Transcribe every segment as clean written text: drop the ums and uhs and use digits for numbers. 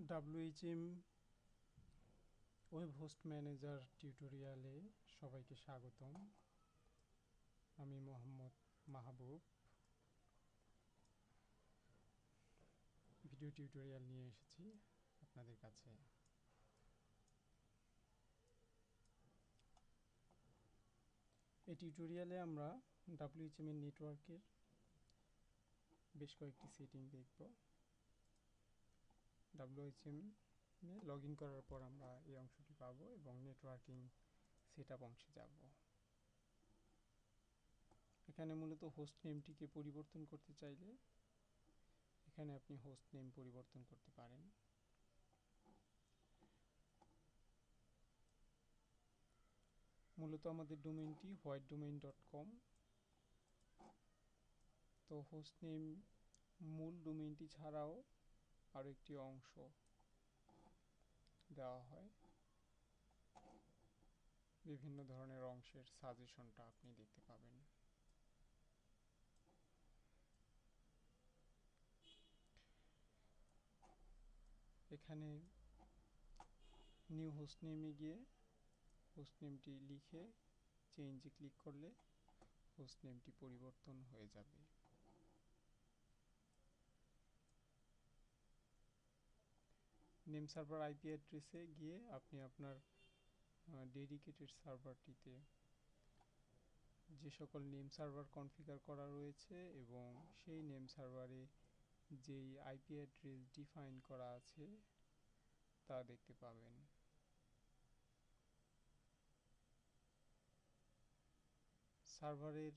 WHM web host manager টিউটোরিয়ালে সবাইকে স্বাগতম। আমি মোহাম্মদ মাহবুব ভিডিও টিউটোরিয়াল নিয়ে এসেছি আপনাদের কাছে। এই টিউটোরিয়ালে আমরা WHM এর নেটওয়ার্কের বেশ কয়েকটি সেটিং দেখব। WHM এ লগ ইন করার পর আমরা এই অংশটি পাবো এবং নেটওয়ার্কিং সেটআপ অংশে যাব। এখানে মূলত হোস্ট নেমটিকে পরিবর্তন করতে চাইলে এখানে আপনি হোস্ট নেম পরিবর্তন করতে পারেন। মূলত আমাদের ডোমেইনটি whitedomain.com। তো হোস্ট নেম মূল ডোমেইনটি ছাড়াও আরও একটি অংশ দেওয়া হয়। বিভিন্ন ধরনের অংশের সাজেশনটা আপনি দেখতে পাবেন। এখানে নিউ হোস্ট নেমে গিয়ে হোস্ট নেমটি লিখে চেঞ্জে ক্লিক করলে হোস্ট নেমটি পরিবর্তন হয়ে যাবে। নেম সার্ভার আইপি অ্যাড্রেসে গিয়ে আপনি আপনার ডেডিকেটেড সার্ভারটিতে যে সকল নেম সার্ভার কনফিগার করা রয়েছে এবং সেই নেম সার্ভারে যেই আইপি অ্যাড্রেস ডিফাইন করা আছে তা দেখতে পাবেন। সার্ভারের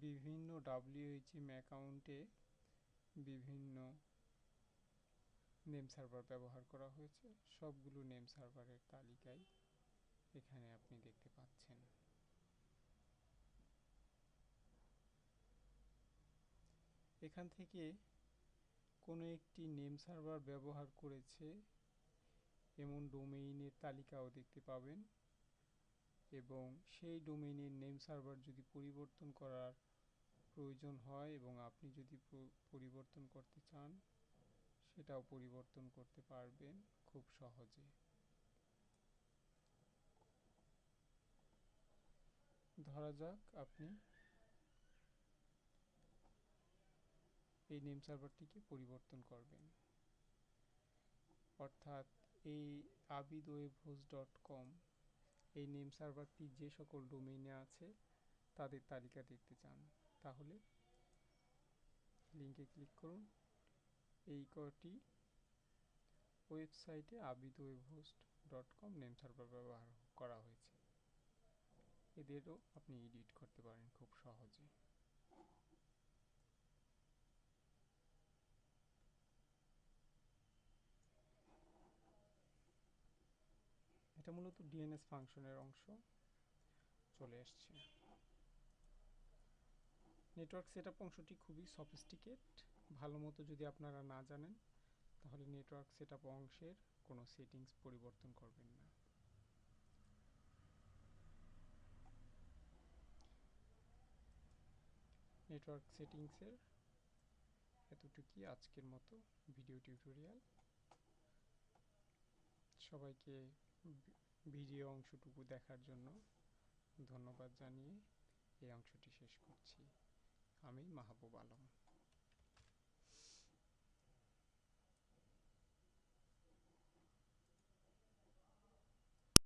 বিভিন্ন WHM অ্যাকাউন্টে বিভিন্ন নেম সার্ভার ব্যবহার করা হয়েছে। সবগুলো নেম সার্ভারের তালিকায় এখানে আপনি দেখতে পাচ্ছেন। এখান থেকে কোনো একটি নেম সার্ভার ব্যবহার করেছে এমন ডোমেইনের তালিকাও দেখতে পাবেন এবং সেই ডোমেইনের নেম সার্ভার যদি পরিবর্তন করার প্রয়োজন হয় এবং আপনি যদি পরিবর্তন করতে চান সেটাও পরিবর্তন করতে পারবেন খুব সহজে। ধরা যাক আপনি এই নেম সার্ভারটিকে পরিবর্তন করবেন, অর্থাৎ এই abidwebhost.com এই নেম সার্ভারটি যে সকল ডোমেইনে আছে তাদের তালিকা দেখতে চান, তাহলে লিঙ্কে ক্লিক করুন। এই কটি ওয়েবসাইটে abidwebhost.com নেম সার্ভার ব্যবহার করা হয়েছে। এদেরও আপনি এডিট করতে পারেন খুব সহজে। এটা মূলত ডিএনএস ফাংশনের অংশ চলে আসছে। নেটওয়ার্ক সেটআপ অংশটি খুবই সফিস্টিকেট। ভালো মতো যদি আপনারা না জানেন তাহলে নেটওয়ার্ক সেটআপ অংশের কোনো সেটিংস পরিবর্তন করবেন না। নেটওয়ার্ক সেটিংসের এতটুকুই আজকের মতো ভিডিও টিউটোরিয়াল। সবাইকে ভিডিও অংশটুকু দেখার জন্য ধন্যবাদ জানিয়ে এই অংশটি শেষ করছি। আমি মাহবুব আলম।